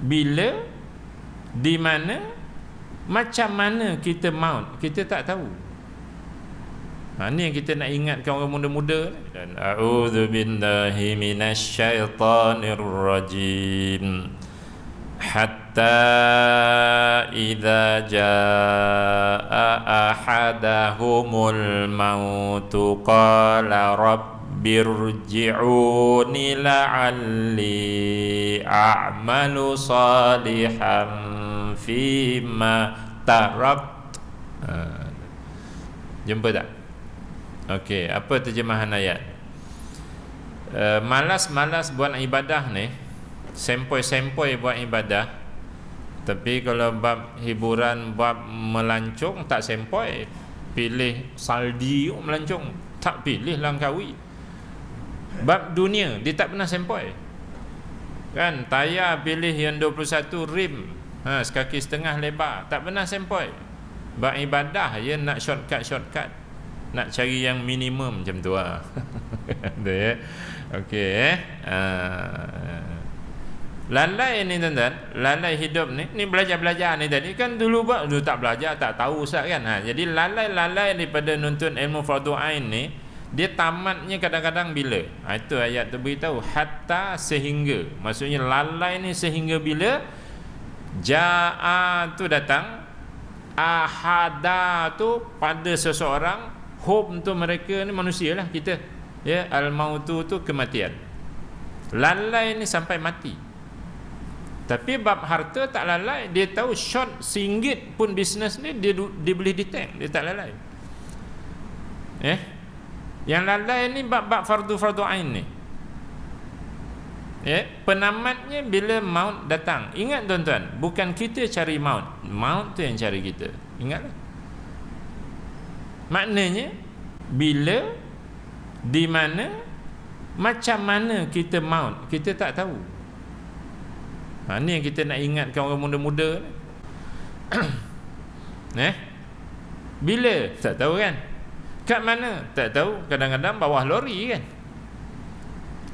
bila, di mana, macam mana kita maut, kita tak tahu. Ini yang kita nak ingatkan orang muda-muda. Dan a'udzu billahi minasyaitonir rajim. Hatta idza jaa ahadahumul mautu qala rabbirji'uni la'alli a'malu salihan fima tarakt. Jumpa tak? Okey, apa terjemahan ayat? Malas-malas buat ibadah ni, sempoi-sempoi buat ibadah. Tapi kalau bab hiburan, bab melancong, tak sempoi. Pilih saldi melancong, tak pilih Langkawi. Bab dunia, dia tak pernah sempoi. Kan, tayar pilih yang 21 rim, sekaki setengah lebar, tak pernah sempoi. Bab ibadah, dia nak shortcut, nak cari yang minimum macam tu lah. Ya. Okey. Lalai ni tuan-tuan, lalai hidup ni belajar-belajar ni tadi kan dulu tak belajar, tak tahu Ustaz kan. Jadi lalai daripada nuntut ilmu fardu ain ni, dia tamatnya kadang-kadang bila? Itu ayat tu beritahu, hatta, sehingga. Maksudnya lalai ni sehingga bila? Jaa tu datang, ahada tu pada seseorang, hum tu mereka ni manusia lah kita, ya, al-mautu tu kematian. Lalai ni sampai mati. Tapi bab harta tak lalai. Dia tahu short RM1 pun bisnes ni dia boleh detect, dia tak lalai. Yang lalai ni bab fardu ain ni. Penamatnya bila maut datang. Ingat tuan-tuan, bukan kita cari maut, maut tu yang cari kita. Ingatlah. Maknanya bila, di mana, macam mana kita maut, kita tak tahu. Ini yang kita nak ingatkan orang muda-muda. Bila? Tak tahu kan. Kat mana? Tak tahu. Kadang-kadang bawah lori kan.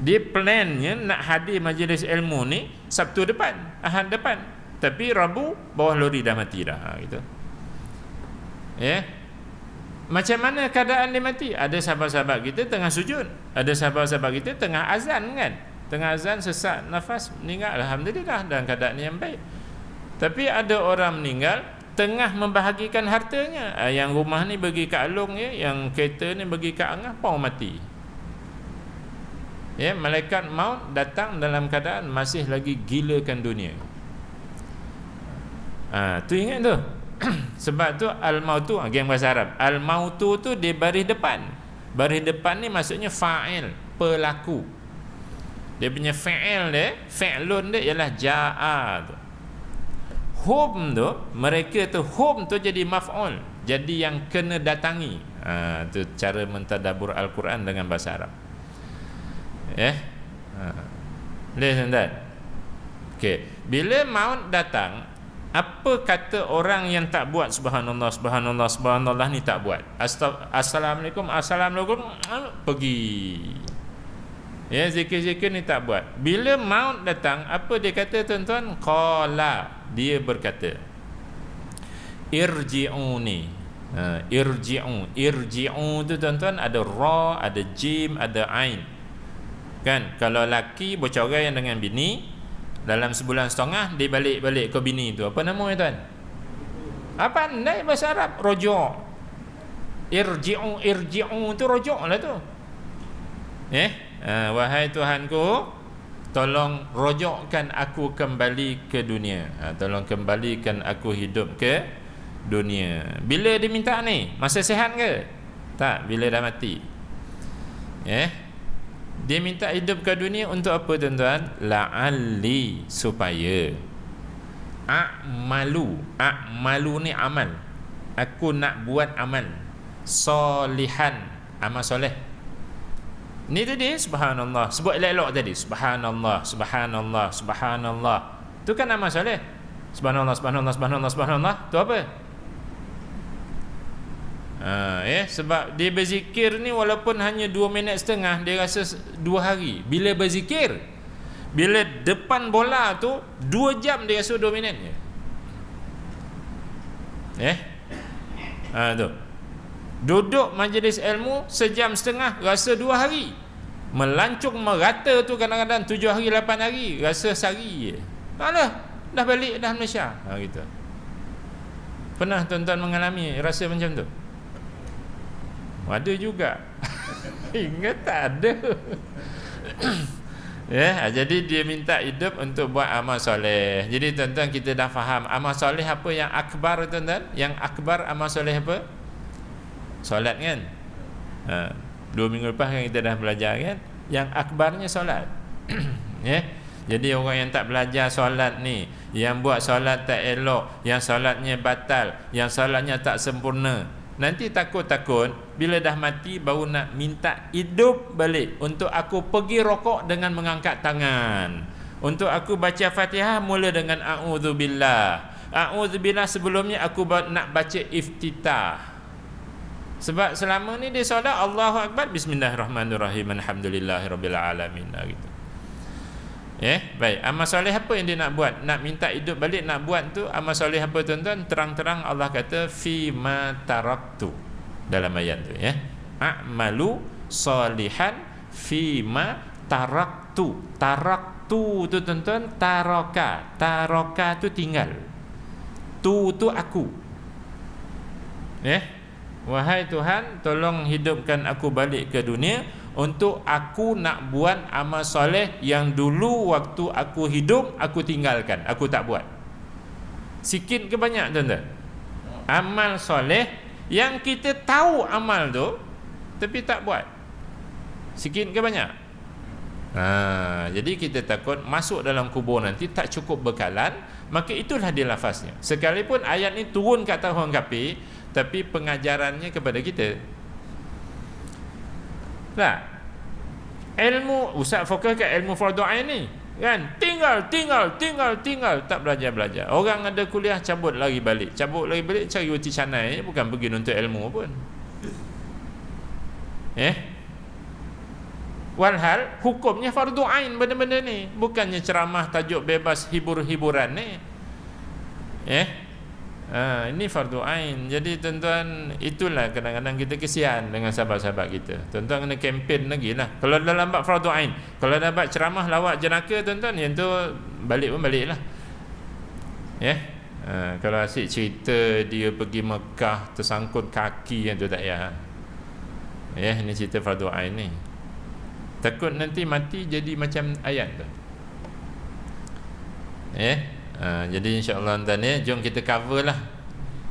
Dia plannya nak hadir majlis ilmu ni Sabtu depan, Ahad depan, tapi Rabu bawah lori dah mati dah, gitu. Macam mana keadaan dia mati? Ada sahabat-sahabat kita tengah sujud, ada sahabat-sahabat kita tengah azan kan, tengah azan sesak nafas, meninggal, alhamdulillah dalam keadaan yang baik. Tapi ada orang meninggal tengah membahagikan hartanya. Yang rumah ni bagi Kak Along, yang kereta ni bagi Kak Angah, pau mati. Malaikat maut datang dalam keadaan masih lagi gilakan dunia. Tu ingat tu. Sebab tu al-mautu, geng bahasa Arab, al-mautu tu di baris depan. Baris depan ni maksudnya fa'il, pelaku. Dia punya fa'il dia, fa'lun dia ialah ja'a tu. Hum tu, mereka tu, hum tu jadi maf'ul, jadi yang kena datangi. Tu cara mentadabbur Al-Quran dengan bahasa Arab. Lihat tuan-tuan. Okey, bila maut datang, apa kata orang yang tak buat subhanallah, subhanallah, subhanallah ni tak buat? Assalamualaikum, assalamualaikum, pergi. Zikir-zikir ni tak buat. Bila maut datang, apa dia kata tuan-tuan? Qala, dia berkata, irji'uni. Irji'u tu tuan-tuan ada ra, ada jim, ada ain. Kan, kalau laki bercerai dengan bini, dalam sebulan setengah dia balik ke bini tu, apa nama tuan? Apa andai bahasa Arab? Rojo'. Irji'u tu rojo' lah tu. Wahai Tuhanku, tolong rojokkan aku kembali ke dunia. Tolong kembalikan aku hidup ke dunia. Bila dia minta ni? Masa sihat ke? Tak, bila dah mati. Dia minta hidup ke dunia untuk apa tuan-tuan? La'alli, supaya a'malu ni amal, aku nak buat amal solihan, amal soleh. Ni tadi subhanallah, sebut elok-elok tadi, subhanallah, subhanallah, subhanallah, tu kan amal soleh. Subhanallah, subhanallah, subhanallah, subhanallah, tu apa? Sebab dia berzikir ni walaupun hanya 2 minit setengah, dia rasa 2 hari. Bila berzikir, Bila depan bola tu 2 jam dia rasa 2 minit je. Tu. Duduk majlis ilmu sejam setengah rasa 2 hari. Melancung merata tu kadang-kadang 7 hari 8 hari rasa sehari je. Dah balik dah Malaysia. Gitu. Pernah tuan-tuan mengalami rasa macam tu? Ada juga. Ingat tak ada. Jadi dia minta hidup untuk buat amal soleh. Jadi tuan-tuan kita dah faham amal soleh apa yang akbar tuan-tuan? Yang akbar amal soleh apa? Solat kan? 2 minggu lepas kan kita dah belajar kan? Yang akbarnya solat. Jadi orang yang tak belajar solat ni, yang buat solat tak elok, yang solatnya batal, yang solatnya tak sempurna, nanti takut-takut bila dah mati baru nak minta hidup balik. Untuk aku pergi rokok dengan mengangkat tangan, untuk aku baca Fatihah mula dengan a'udzubillah. A'udzubillah sebelumnya aku nak baca iftitah. Sebab selama ni dia solat Allahu Akbar, Bismillahirrahmanirrahim, Alhamdulillahirabbil alamin gitu. Baik, amal soleh apa yang dia nak buat? Nak minta hidup balik, nak buat tu amal soleh apa tuan-tuan? Terang-terang Allah kata fi ma taraktu dalam ayat tu a'malu solihan fi ma taraktu. Taraktu tu tuan-tuan taraka tu tinggal. Tu aku. Wahai Tuhan, tolong hidupkan aku balik ke dunia untuk aku nak buat amal soleh yang dulu waktu aku hidup aku tinggalkan, aku tak buat. Sikit ke banyak tuan-tuan? Amal soleh yang kita tahu amal tu tapi tak buat. Sikit ke banyak? Jadi kita takut masuk dalam kubur nanti tak cukup bekalan, maka itulah dia lafaznya. Sekalipun ayat ni turun kat atas orang kafir, tapi pengajarannya kepada kita. Ilmu Ustaz fokus kat ilmu fardu ain ni kan, tinggal tak belajar. Orang ada kuliah cabut lagi balik cari roti canai, bukan pergi nuntut ilmu pun. Walhal hukumnya fardu ain benda-benda ni, bukannya ceramah tajuk bebas hibur-hiburan ni. Ini fardu ain. Jadi tuan-tuan, itulah kadang-kadang kita kesian dengan sahabat-sahabat kita. Tuan-tuan kena kempen lagi lah. Kalau dalam bab fardu ain, kalau dapat ceramah lawak jenaka tuan-tuan, yang tu balik pun balik lah. Kalau asyik cerita dia pergi Mekah tersangkut kaki, yang tu tak payah. Ini cerita fardu ain ni. Takut nanti mati jadi macam ayat tu. Jadi insya-Allah tuan jom kita cover lah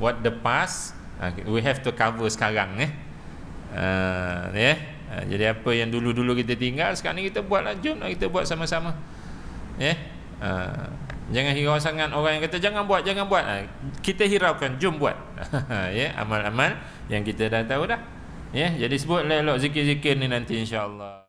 what the past, we have to cover sekarang jadi apa yang dulu-dulu kita tinggal sekarang ni kita buatlah, jom lah kita buat sama-sama. Jangan hirau sangat orang yang kata jangan buat, kita hiraukan, jom buat. Amal-amal yang kita dah tahu dah. Jadi sebut elok zikir-zikir ni nanti insya-Allah.